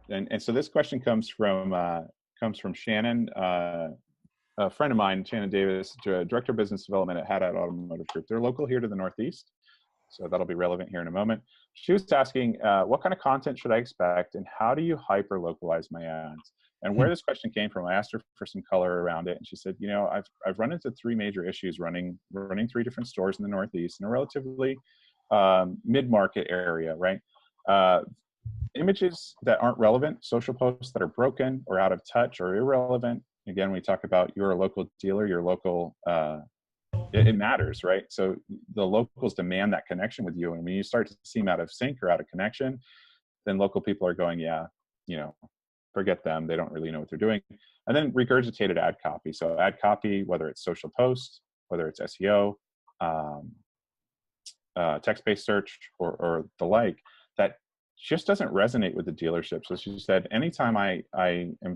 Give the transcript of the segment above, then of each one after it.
And so this question comes from Shannon, a friend of mine, Shannon Davis, Director of Business Development at Haddad Automotive Group. They're local here to the Northeast, so that'll be relevant here in a moment. She was asking, what kind of content should I expect, and how do you hyper localize my ads? And where this question came from, I asked her for some color around it, and she said, you know, I've run into three major issues running 3 different stores in the Northeast in a relatively mid-market area, right? Images that aren't relevant, social posts that are broken or out of touch or irrelevant. Again, we talk about you're a local dealer, your local, it matters, right? So the locals demand that connection with you. And when you start to seem out of sync or out of connection, then local people are going, yeah, you know, forget them. They don't really know what they're doing. And then regurgitated ad copy. So ad copy, whether it's social posts, whether it's SEO, text-based search or the like, that just doesn't resonate with the dealership. So she said, anytime I am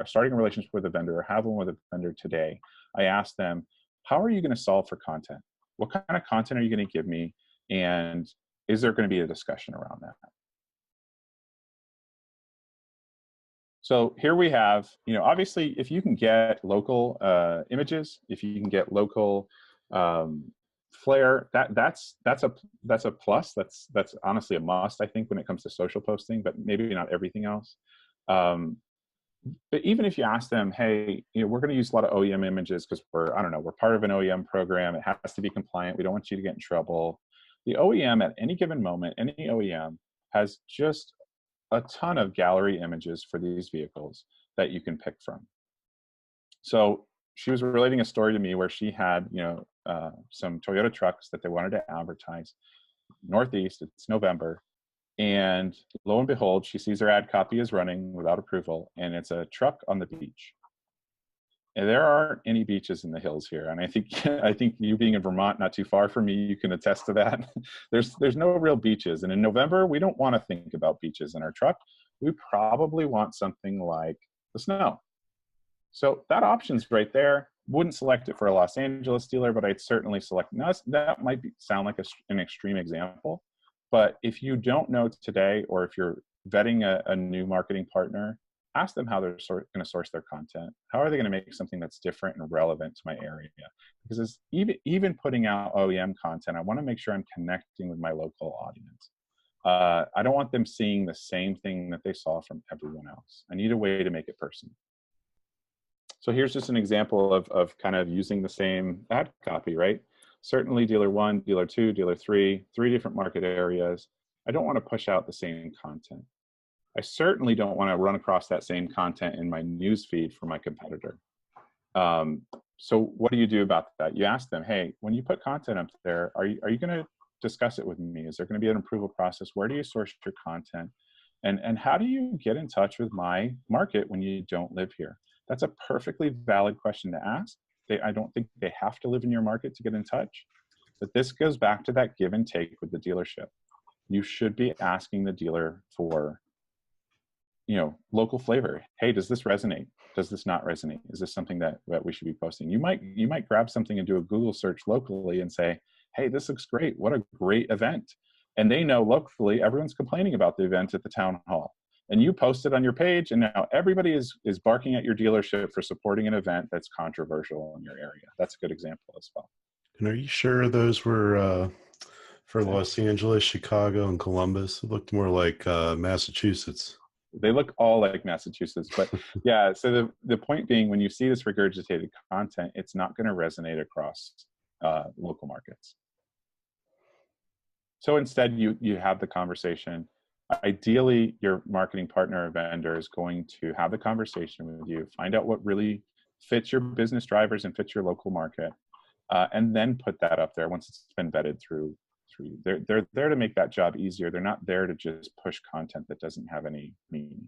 starting a relationship with a vendor or have one with a vendor today, I ask them, how are you going to solve for content? What kind of content are you going to give me? And is there going to be a discussion around that? So here we have, you know, obviously, if you can get local images, if you can get local flair, that's a plus. That's honestly a must, I think, when it comes to social posting, but maybe not everything else. But even if you ask them, hey, you know, we're going to use a lot of OEM images because we're part of an OEM program. It has to be compliant. We don't want you to get in trouble. The OEM at any given moment, any OEM has just a ton of gallery images for these vehicles that you can pick from. So she was relating a story to me where she had, you know, some Toyota trucks that they wanted to advertise. Northeast, it's November. And lo and behold, she sees her ad copy is running without approval, and it's a truck on the beach. And there aren't any beaches in the hills here. And I think you being in Vermont, not too far from me, you can attest to that. There's no real beaches. And in November, we don't want to think about beaches in our truck. We probably want something like the snow. So that option's right there. Wouldn't select it for a Los Angeles dealer, but I'd certainly select, that might sound like an extreme example. But if you don't know today, or if you're vetting a new marketing partner, ask them how they're going to source their content. How are they going to make something that's different and relevant to my area? Because even putting out OEM content, I want to make sure I'm connecting with my local audience. I don't want them seeing the same thing that they saw from everyone else. I need a way to make it personal. So here's just an example of kind of using the same ad copy, right? Certainly dealer 1, dealer 2, dealer 3, 3 different market areas. I don't want to push out the same content. I certainly don't want to run across that same content in my news feed for my competitor. So what do you do about that? You ask them, hey, when you put content up there, are you going to discuss it with me? Is there going to be an approval process? Where do you source your content? And how do you get in touch with my market when you don't live here? That's a perfectly valid question to ask. I don't think they have to live in your market to get in touch. But this goes back to that give and take with the dealership. You should be asking the dealer for, you know, local flavor. Hey, does this resonate? Does this not resonate? Is this something that we should be posting? You might grab something and do a Google search locally and say, hey, this looks great. What a great event. And they know locally, everyone's complaining about the event at the town hall. And you post it on your page, and now everybody is barking at your dealership for supporting an event that's controversial in your area. That's a good example as well. And are you sure those were for Los Angeles, Chicago, and Columbus? It looked more like Massachusetts. They look all like Massachusetts, but yeah. So the point being, when you see this regurgitated content, it's not going to resonate across local markets. So instead, you have the conversation. Ideally, your marketing partner or vendor is going to have the conversation with you, find out what really fits your business drivers and fits your local market, and then put that up there once it's been vetted through. They're there to make that job easier. They're not there to just push content that doesn't have any meaning.